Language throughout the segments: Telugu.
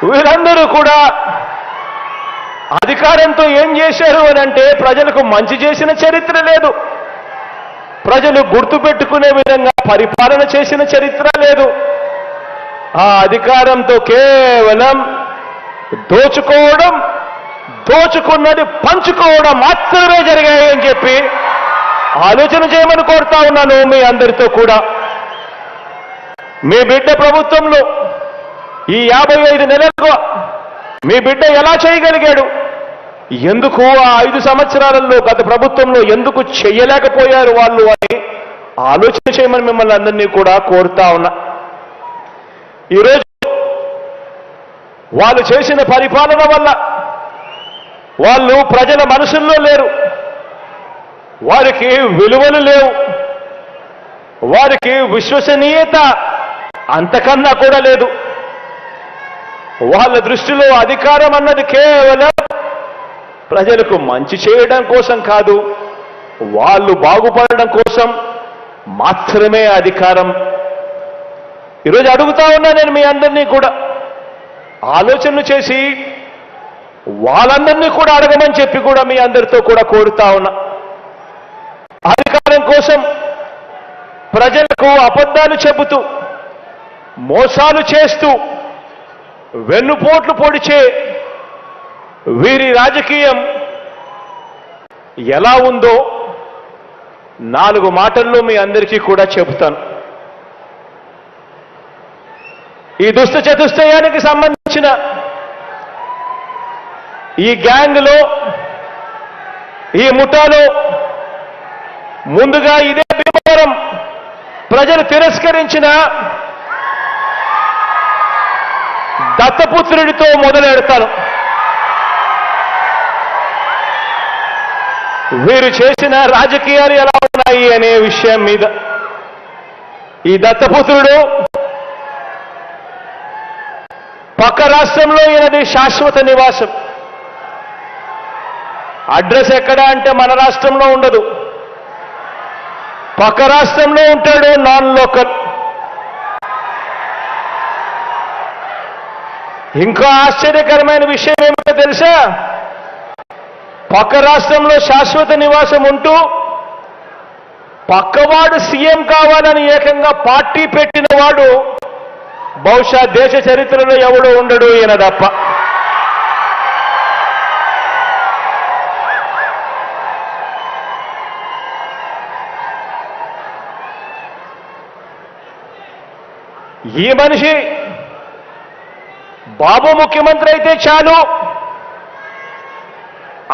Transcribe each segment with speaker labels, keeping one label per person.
Speaker 1: వీరందరూ కూడా అధికారంతో ఏం చేశారు అని అంటే ప్రజలకు మంచి చేసిన చరిత్ర లేదు, ప్రజలు గుర్తుపెట్టుకునే విధంగా పరిపాలన చేసిన చరిత్ర లేదు. ఆ అధికారంతో కేవలం దోచుకోవడం, దోచుకున్నది పంచుకోవడం మాత్రమే జరిగాయి అని చెప్పి ఆలోచన చేయమని కోరుతా ఉన్నాను మీ అందరితో కూడా. మీ బిడ్డ ప్రభుత్వంలో ఈ 55 నెలలకు మీ బిడ్డ ఎలా చేయగలిగాడు, ఎందుకు ఆ 5 సంవత్సరాలలో గత ప్రభుత్వంలో ఎందుకు చెయ్యలేకపోయారు వాళ్ళు అని ఆలోచన చేయమని మిమ్మల్ని అందరినీ కూడా కోరుతా ఉన్నా. ఈరోజు వాళ్ళు చేసిన పరిపాలన వల్ల వాళ్ళు ప్రజల మనసుల్లో లేరు, వారికి విలువలు లేవు, వారికి విశ్వసనీయత అంతకన్నా కూడా లేదు. వాళ్ళ దృష్టిలో అధికారం అన్నది కేవలం ప్రజలకు మంచి చేయడం కోసం కాదు, వాళ్ళు బాగుపడడం కోసం మాత్రమే అధికారం. ఈరోజు అడుగుతా ఉన్నా నేను మీ అందరినీ కూడా ఆలోచనలు చేసి వాళ్ళందరినీ కూడా అడగమని చెప్పి కూడా మీ అందరితో కూడా కోరుతా ఉన్నా. అధికారం కోసం ప్రజలకు అబద్ధాలు చెబుతూ, మోసాలు చేస్తూ, వెన్నుపోట్లు పొడిచే వీరి రాజకీయం ఎలా ఉందో 4 మాటల్లో మీ అందరికీ కూడా చెబుతాను. ఈ దుష్ట చతుష్టయానికి సంబంధించిన ఈ గ్యాంగ్లో, ఈ ముఠాలో ముందుగా ఇదే భీమవరం ప్రజలు తిరస్కరించిన దత్తపుత్రుడితో మొదలెడతాను. వీరు చేసిన రాజకీయాలు ఎలా ఉన్నాయి అనే విషయం మీద. ఈ దత్తపుత్రుడు పక్క రాష్ట్రంలో ఈయనది శాశ్వత నివాసం. అడ్రస్ ఎక్కడ అంటే మన రాష్ట్రంలో ఉండదు, పక్క రాష్ట్రంలో ఉంటాడు, నాన్ లోకల్. ఇంకా ఆశ్చర్యకరమైన విషయం ఏమిటో తెలుసా, పక్క రాష్ట్రంలో శాశ్వత నివాసం ఉంటూ పక్కవాడు సీఎం కావాలని ఏకంగా పార్టీ పెట్టిన వాడు బహుశా దేశ చరిత్రలో ఎవడో ఉండడు, ఈయన తప్ప. ఈ మనిషి బాబు ముఖ్యమంత్రి అయితే చాలు,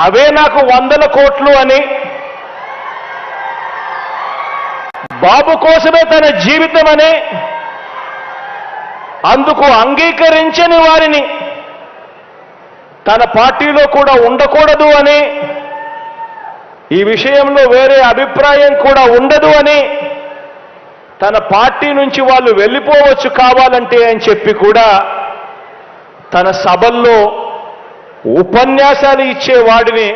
Speaker 1: అవే నాకు 100 కోట్లు అని, బాబు కోసమే తన జీవితం అని, అందుకు అంగీకరించని వారిని తన పార్టీలో కూడా ఉండకూడదు అని, ఈ విషయంలో వేరే అభిప్రాయం కూడా ఉండదు అని, తన పార్టీ నుంచి వాళ్ళు వెళ్ళిపోవచ్చు కావాలంటే అని చెప్పి కూడా తన సభల్లో ఉపన్యాసాలు ఇచ్చేవాడిని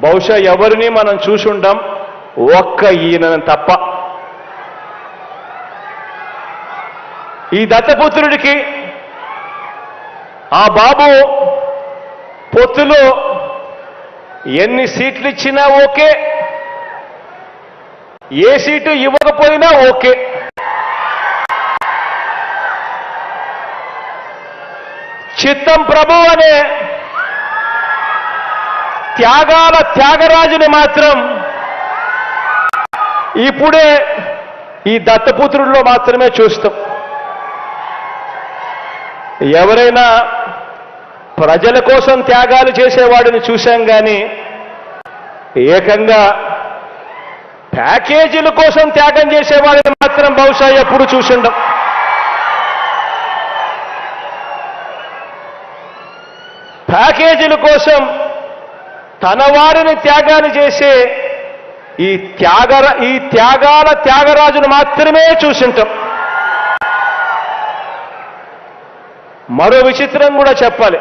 Speaker 1: బహుశా ఎవరిని మనం చూసుంటాం, ఒక్క ఈయన తప్ప. ఈ దత్తపుత్రుడికి ఆ బాబు పొత్తులో ఎన్ని సీట్లు ఇచ్చినా ఓకే, ఏ సీటు ఇవ్వకపోయినా ఓకే. చిత్తం ప్రభు అనే త్యాగాల త్యాగరాజుని మాత్రం ఇప్పుడే ఈ దత్తపుత్రుల్లో మాత్రమే చూస్తాం. ఎవరైనా ప్రజల కోసం త్యాగాలు చేసేవాడిని చూశాం కానీ ఏకంగా ప్యాకేజీల కోసం త్యాగం చేసేవాడిని మాత్రం బహుశా ఎప్పుడు చూసిండం. ప్యాకేజీల కోసం తన వారిని త్యాగాలు చేసే ఈ త్యాగాల త్యాగరాజును మాత్రమే చూసింటాం. మరో విచిత్రం కూడా చెప్పాలి.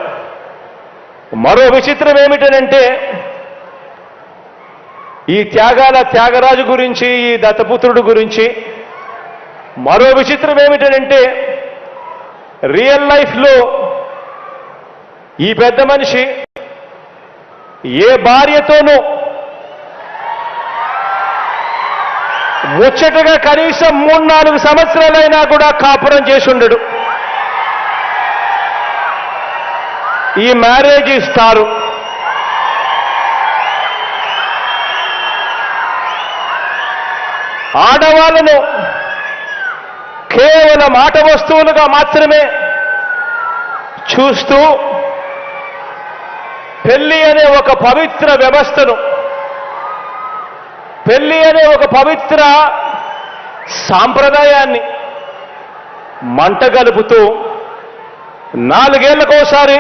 Speaker 1: మరో విచిత్రం ఏమిటనంటే ఈ త్యాగాల త్యాగరాజు గురించి, ఈ దత్తపుత్రుడు గురించి మరో విచిత్రం ఏమిటనంటే రియల్ లైఫ్లో ఈ పెద్ద మనిషి ఏ భార్యతోనూ ముచ్చటగా కనీసం 3-4 సంవత్సరాలైనా కూడా కాపురం చేసి ఉండడు. ఈ మ్యారేజ్ ఇస్తారు. ఆడవాళ్ళను కేవలం ఆట వస్తువులుగా మాత్రమే చూస్తూ పెళ్లి అనే ఒక పవిత్ర వ్యవస్థను, పెళ్లి అనే ఒక పవిత్ర సాంప్రదాయాన్ని మంటగలుపుతూ 4 ఏళ్లకోసారి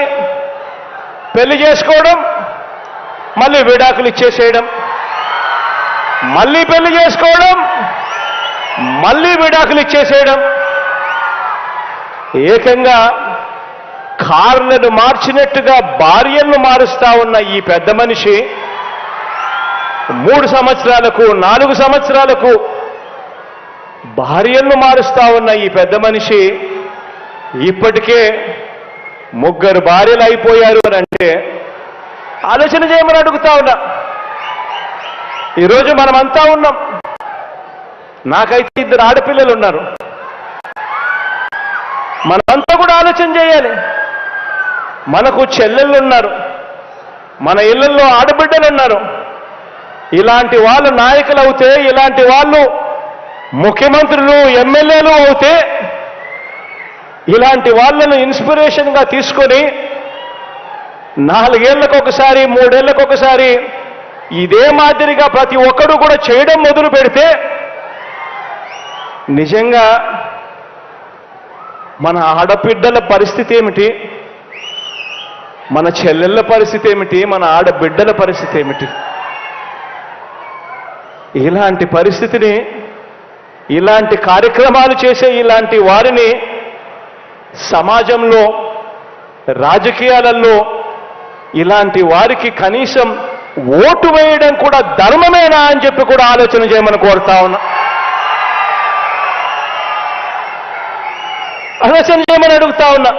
Speaker 1: పెళ్లి చేసుకోవడం, మళ్ళీ విడాకులు ఇచ్చేసేయడం, మళ్ళీ పెళ్లి చేసుకోవడం, మళ్ళీ విడాకులు ఇచ్చేసేయడం, ఏకంగా కార్లను మార్చినట్టుగా భార్యలను మారుస్తా ఉన్న ఈ పెద్ద మనిషి 3 సంవత్సరాలకు 4 సంవత్సరాలకు భార్యలను మారుస్తా ఉన్న ఈ పెద్ద మనిషి ఇప్పటికే 3 భార్యలు అయిపోయారు అని అంటే ఆలోచన చేయమని అడుగుతా ఉన్నా. ఈరోజు మనమంతా ఉన్నాం. నాకైతే 2 ఆడపిల్లలు ఉన్నారు. మనమంతా కూడా ఆలోచన చేయాలి. మనకు చెల్లెళ్ళు ఉన్నారు, మన ఇళ్లలో ఆడబిడ్డలు ఉన్నారు. ఇలాంటి వాళ్ళు నాయకులు అవుతే, ఇలాంటి వాళ్ళు ముఖ్యమంత్రులు ఎమ్మెల్యేలు అవుతే, ఇలాంటి వాళ్ళను ఇన్స్పిరేషన్గా తీసుకొని 4 ఏళ్లకొకసారి 3 ఏళ్లకొకసారి ఇదే మాదిరిగా ప్రతి ఒక్కరూ కూడా చేయడం మొదలు పెడితే నిజంగా మన ఆడబిడ్డల పరిస్థితి ఏమిటి, మన చెల్లెళ్ళ పరిస్థితి ఏమిటి, మన ఆడబిడ్డల పరిస్థితి ఏమిటి? ఇలాంటి పరిస్థితిని, ఇలాంటి కార్యక్రమాలు చేసే ఇలాంటి వారిని సమాజంలో, రాజకీయాలలో ఇలాంటి వారికి కనీసం ఓటు వేయడం కూడా ధర్మమేనా అని చెప్పి కూడా ఆలోచన చేయమని కోరుతా ఉన్నా. ఆలోచన చేయమని అడుగుతా ఉన్నా.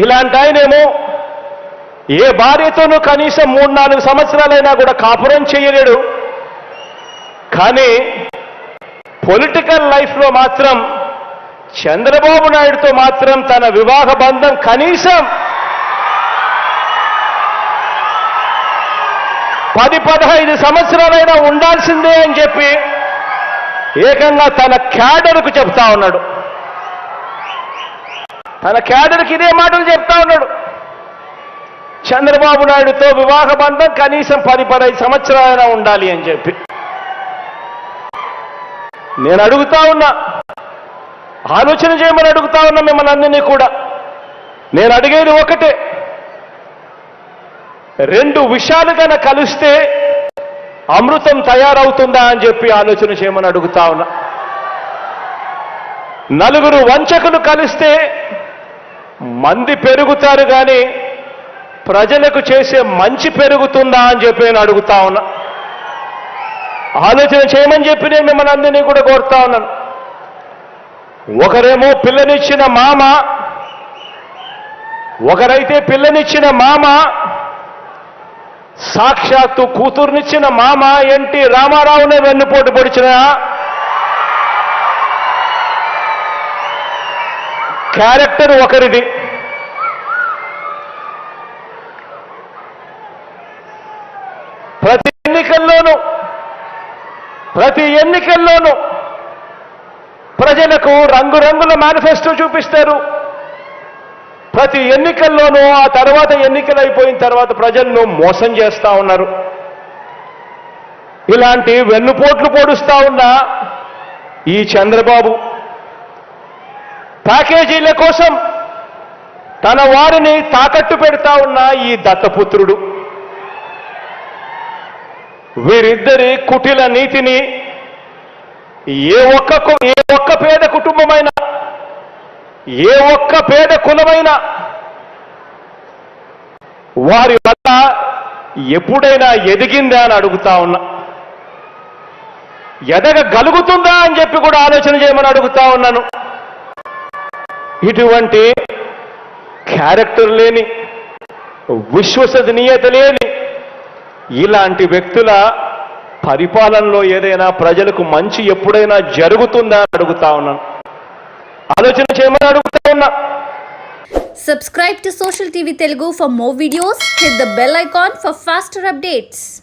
Speaker 1: ఇలాంటి ఆయనేమో ఏ భార్యతోనూ కనీసం 3-4 సంవత్సరాలైనా కూడా కాపురం చేయలేడు. కానీ పొలిటికల్ లైఫ్లో మాత్రం చంద్రబాబు నాయుడుతో మాత్రం తన వివాహ బంధం కనీసం 10-15 సంవత్సరాలైనా ఉండాల్సిందే అని చెప్పి ఏకంగా తన క్యాడర్కు చెప్తా ఉన్నాడు. తన క్యాడర్కి ఇదే మాటలు చెప్తా ఉన్నాడు. చంద్రబాబు నాయుడుతో వివాహ బంధం కనీసం 10-15 సంవత్సరాలైనా ఉండాలి అని చెప్పి. నేను అడుగుతా ఉన్నా, ఆలోచన చేయమని అడుగుతా ఉన్నా మిమ్మల్ని అందరినీ కూడా. నేను అడిగేది ఒకటే, 2 విషయాలు కన్నా కలిస్తే అమృతం తయారవుతుందా అని చెప్పి ఆలోచన చేయమని అడుగుతా ఉన్నా. 4 వంచకులు కలిస్తే మంది పెరుగుతారు కానీ ప్రజలకు చేసే మంచి పెరుగుతుందా అని చెప్పి నేను అడుగుతా ఉన్నా. ఆలోచన చేయమని చెప్పి నేను మిమ్మల్ని అందరినీ కూడా కోరుతా ఉన్నాను. ఒకరేమో పిల్లనిచ్చిన మామ, ఒకరైతే పిల్లనిచ్చిన మామ, సాక్షాత్తు కూతుర్నిచ్చిన మామ ఎన్టీ రామారావునే వెన్నుపోటు పొడిచిన క్యారెక్టర్ ఒకరిది. ప్రతి ఎన్నికల్లోనూ ప్రజలకు రంగురంగుల మేనిఫెస్టో చూపిస్తారు. ప్రతి ఎన్నికల్లోనూ ఆ తర్వాత ఎన్నికలు అయిపోయిన తర్వాత ప్రజలను మోసం చేస్తా ఉన్నారు. ఇలాంటి వెన్నుపోట్లు పొడుస్తా ఉన్న ఈ చంద్రబాబు ప్యాకేజీల కోసం తన వారిని తాకట్టు పెడతా ఉన్న ఈ దత్తపుత్రుడు, వీరిద్దరి కుటిల నీతిని ఏ ఒక్క పేద కుటుంబమైనా, ఏ ఒక్క పేద కులమైనా వారి వల్ల ఎప్పుడైనా ఎదిగిందా అని అడుగుతా ఉన్నా. ఎదగగలుగుతుందా అని చెప్పి కూడా ఆలోచన చేయమని అడుగుతా ఉన్నాను. ఇటువంటి క్యారెక్టర్ లేని విశ్వసనీయత లేని ఇలాంటి వ్యక్తుల పరిపాలనలో ఏదైనా ప్రజలకు మంచి ఎప్పుడైనా జరుగుతుందా అని అడుగుతా ఉన్నాను. ఆలోచన చేయమని అడుగుతా ఉన్నా.
Speaker 2: Subscribe to Social TV Telugu for more videos. Hit the bell icon for faster updates.